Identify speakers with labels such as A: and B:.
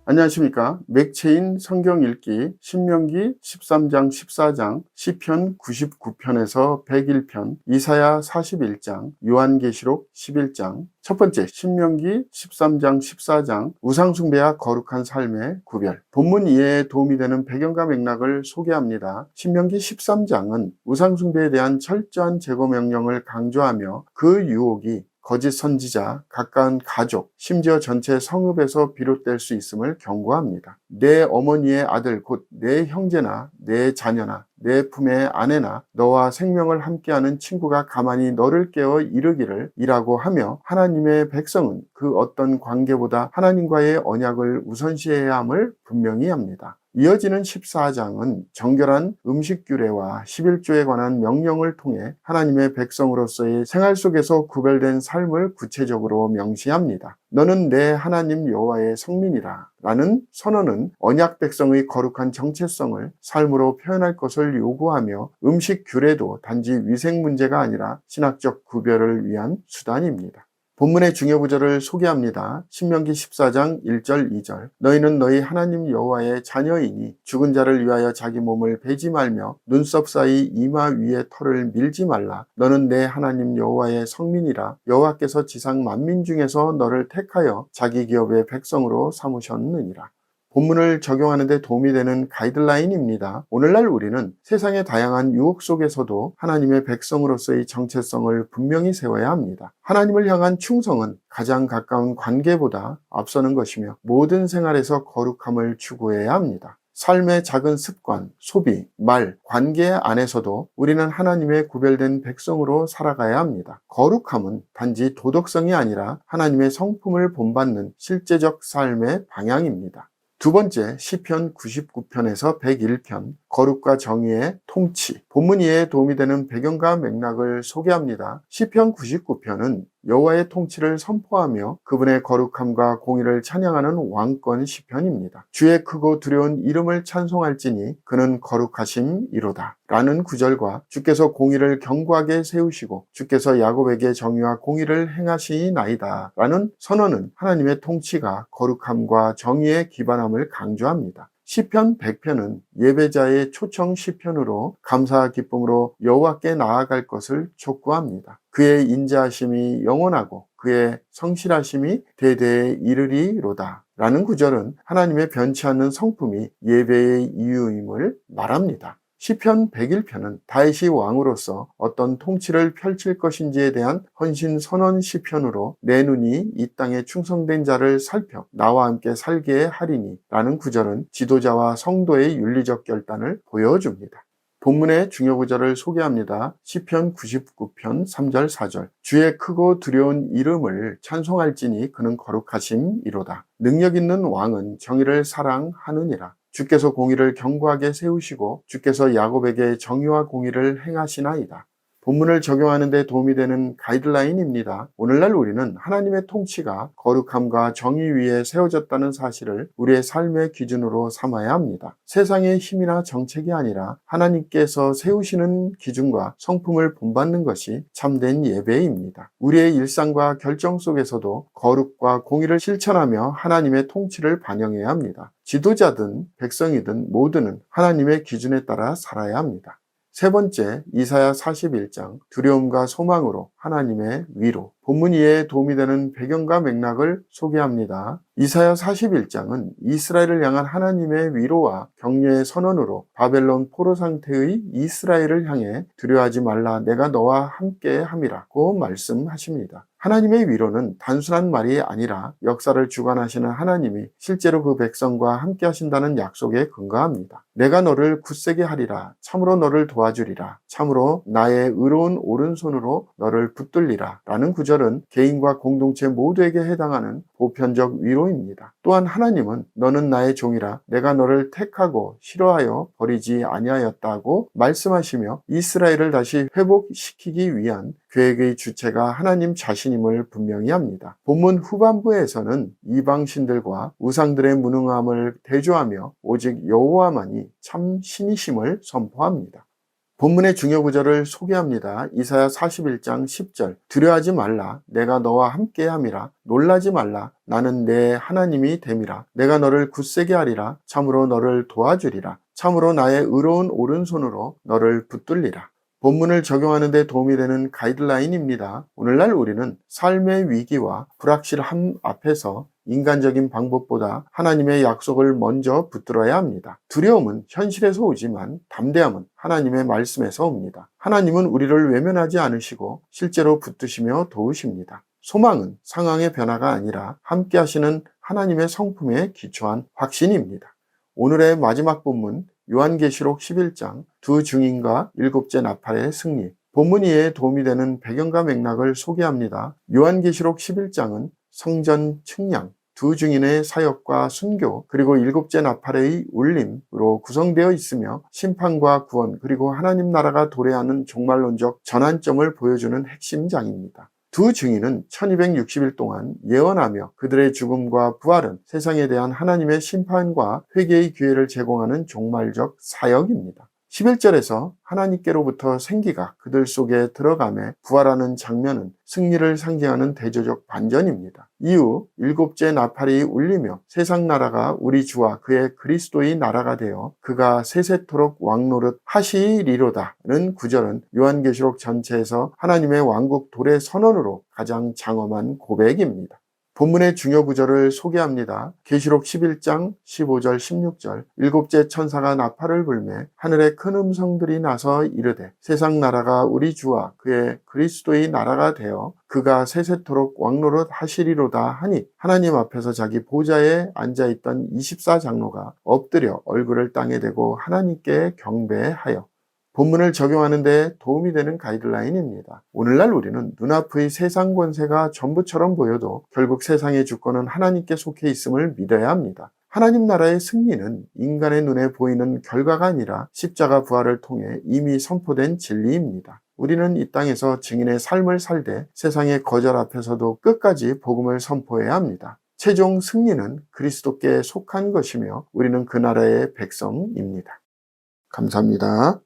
A: 안녕하십니까. 맥체인 성경 읽기 신명기 13장 14장 시편 99편에서 101편 이사야 41장 요한계시록 11장 첫 번째 신명기 13장 14장 우상숭배와 거룩한 삶의 구별. 본문 이해에 도움이 되는 배경과 맥락을 소개합니다. 신명기 13장은 우상숭배에 대한 철저한 제거 명령을 강조하며 그 유혹이 거짓 선지자, 가까운 가족, 심지어 전체 성읍에서 비롯될 수 있음을 경고합니다. 내 어머니의 아들 곧 내 형제나 내 자녀나 내 품의 아내나 너와 생명을 함께하는 친구가 가만히 너를 깨워 이르기를 이라고 하며 하나님의 백성은 그 어떤 관계보다 하나님과의 언약을 우선시해야 함을 분명히 합니다. 이어지는 14장은 정결한 음식 규례와 11조에 관한 명령을 통해 하나님의 백성으로서의 생활 속에서 구별된 삶을 구체적으로 명시합니다. 너는 내 하나님 여호와의 성민이라 라는 선언은 언약 백성의 거룩한 정체성을 삶으로 표현할 것을 요구하며 음식 규례도 단지 위생 문제가 아니라 신학적 구별을 위한 수단입니다. 본문의 중요 구절을 소개합니다. 신명기 14장 1절 2절 너희는 너희 하나님 여호와의 자녀이니 죽은 자를 위하여 자기 몸을 베지 말며 눈썹 사이 이마 위에 털을 밀지 말라. 너는 내 하나님 여호와의 성민이라. 여호와께서 지상 만민 중에서 너를 택하여 자기 기업의 백성으로 삼으셨느니라. 본문을 적용하는 데 도움이 되는 가이드라인입니다. 오늘날 우리는 세상의 다양한 유혹 속에서도 하나님의 백성으로서의 정체성을 분명히 세워야 합니다. 하나님을 향한 충성은 가장 가까운 관계보다 앞서는 것이며 모든 생활에서 거룩함을 추구해야 합니다. 삶의 작은 습관, 소비, 말, 관계 안에서도 우리는 하나님의 구별된 백성으로 살아가야 합니다. 거룩함은 단지 도덕성이 아니라 하나님의 성품을 본받는 실제적 삶의 방향입니다. 두 번째, 시편 99편에서 101편, 거룩과 정의의 통치. 본문 이해에 도움이 되는 배경과 맥락을 소개합니다. 시편 99편은 여호와의 통치를 선포하며 그분의 거룩함과 공의를 찬양하는 왕권 시편입니다. 주의 크고 두려운 이름을 찬송할지니 그는 거룩하심이로다 라는 구절과 주께서 공의를 견고하게 세우시고 주께서 야곱에게 정의와 공의를 행하시나이다 라는 선언은 하나님의 통치가 거룩함과 정의에 기반함을 강조합니다. 시편 100편은 예배자의 초청 시편으로 감사와 기쁨으로 여호와께 나아갈 것을 촉구합니다. 그의 인자하심이 영원하고 그의 성실하심이 대대에 이르리로다 라는 구절은 하나님의 변치 않는 성품이 예배의 이유임을 말합니다. 시편 101편은 다윗이 왕으로서 어떤 통치를 펼칠 것인지에 대한 헌신 선언 시편으로 내 눈이 이 땅에 충성된 자를 살펴 나와 함께 살게 하리니 라는 구절은 지도자와 성도의 윤리적 결단을 보여줍니다. 본문의 중요 구절을 소개합니다. 시편 99편 3절 4절 주의 크고 두려운 이름을 찬송할지니 그는 거룩하심이로다. 능력 있는 왕은 정의를 사랑하느니라. 주께서 공의를 견고하게 세우시고 주께서 야곱에게 정의와 공의를 행하시나이다. 본문을 적용하는 데 도움이 되는 가이드라인입니다. 오늘날 우리는 하나님의 통치가 거룩함과 정의 위에 세워졌다는 사실을 우리의 삶의 기준으로 삼아야 합니다. 세상의 힘이나 정책이 아니라 하나님께서 세우시는 기준과 성품을 본받는 것이 참된 예배입니다. 우리의 일상과 결정 속에서도 거룩과 공의를 실천하며 하나님의 통치를 반영해야 합니다. 지도자든 백성이든 모두는 하나님의 기준에 따라 살아야 합니다. 세 번째, 이사야 41장 두려움과 소망으로 하나님의 위로. 본문 이해에 도움이 되는 배경과 맥락을 소개합니다. 이사야 41장은 이스라엘을 향한 하나님의 위로와 격려의 선언으로 바벨론 포로 상태의 이스라엘을 향해 두려워하지 말라 내가 너와 함께 함이라고 말씀하십니다. 하나님의 위로는 단순한 말이 아니라 역사를 주관하시는 하나님이 실제로 그 백성과 함께 하신다는 약속에 근거합니다. 내가 너를 굳세게 하리라. 참으로 너를 도와주리라. 참으로 나의 의로운 오른손으로 너를 붙들리라. 라는 구절은 개인과 공동체 모두에게 해당하는 보편적 위로입니다. 또한 하나님은 너는 나의 종이라 내가 너를 택하고 싫어하여 버리지 아니하였다고 말씀하시며 이스라엘을 다시 회복시키기 위한 계획의 주체가 하나님 자신임을 분명히 합니다. 본문 후반부에서는 이방신들과 우상들의 무능함을 대조하며 오직 여호와만이 참 신이심을 선포합니다. 본문의 중요 구절을 소개합니다. 이사야 41장 10절. 두려워하지 말라. 내가 너와 함께함이라. 놀라지 말라. 나는 내 하나님이 됨이라. 내가 너를 굳세게 하리라. 참으로 너를 도와주리라. 참으로 나의 의로운 오른손으로 너를 붙들리라. 본문을 적용하는 데 도움이 되는 가이드라인입니다. 오늘날 우리는 삶의 위기와 불확실함 앞에서 인간적인 방법보다 하나님의 약속을 먼저 붙들어야 합니다. 두려움은 현실에서 오지만 담대함은 하나님의 말씀에서 옵니다. 하나님은 우리를 외면하지 않으시고 실제로 붙드시며 도우십니다. 소망은 상황의 변화가 아니라 함께 하시는 하나님의 성품에 기초한 확신입니다. 오늘의 마지막 본문 요한계시록 11장 두 증인과 일곱째 나팔의 승리. 본문 이해에 도움이 되는 배경과 맥락을 소개합니다. 요한계시록 11장은 성전 측량, 두 증인의 사역과 순교, 그리고 일곱째 나팔의 울림으로 구성되어 있으며 심판과 구원, 그리고 하나님 나라가 도래하는 종말론적 전환점을 보여주는 핵심 장입니다. 두 증인은 1260일 동안 예언하며 그들의 죽음과 부활은 세상에 대한 하나님의 심판과 회개의 기회를 제공하는 종말적 사역입니다. 11절에서 하나님께로부터 생기가 그들 속에 들어가매 부활하는 장면은 승리를 상징하는 대조적 반전입니다. 이후 일곱째 나팔이 울리며 세상 나라가 우리 주와 그의 그리스도의 나라가 되어 그가 세세토록 왕노릇 하시리로다는 구절은 요한계시록 전체에서 하나님의 왕국 도래 선언으로 가장 장엄한 고백입니다. 본문의 중요 구절을 소개합니다. 계시록 11장 15절 16절. 일곱째 천사가 나팔을 불매 하늘에 큰 음성들이 나서 이르되 세상 나라가 우리 주와 그의 그리스도의 나라가 되어 그가 세세토록 왕노릇 하시리로다 하니 하나님 앞에서 자기 보좌에 앉아있던 24장로가 엎드려 얼굴을 땅에 대고 하나님께 경배하여. 본문을 적용하는 데 도움이 되는 가이드라인입니다. 오늘날 우리는 눈앞의 세상 권세가 전부처럼 보여도 결국 세상의 주권은 하나님께 속해 있음을 믿어야 합니다. 하나님 나라의 승리는 인간의 눈에 보이는 결과가 아니라 십자가 부활을 통해 이미 선포된 진리입니다. 우리는 이 땅에서 증인의 삶을 살되 세상의 거절 앞에서도 끝까지 복음을 선포해야 합니다. 최종 승리는 그리스도께 속한 것이며 우리는 그 나라의 백성입니다. 감사합니다.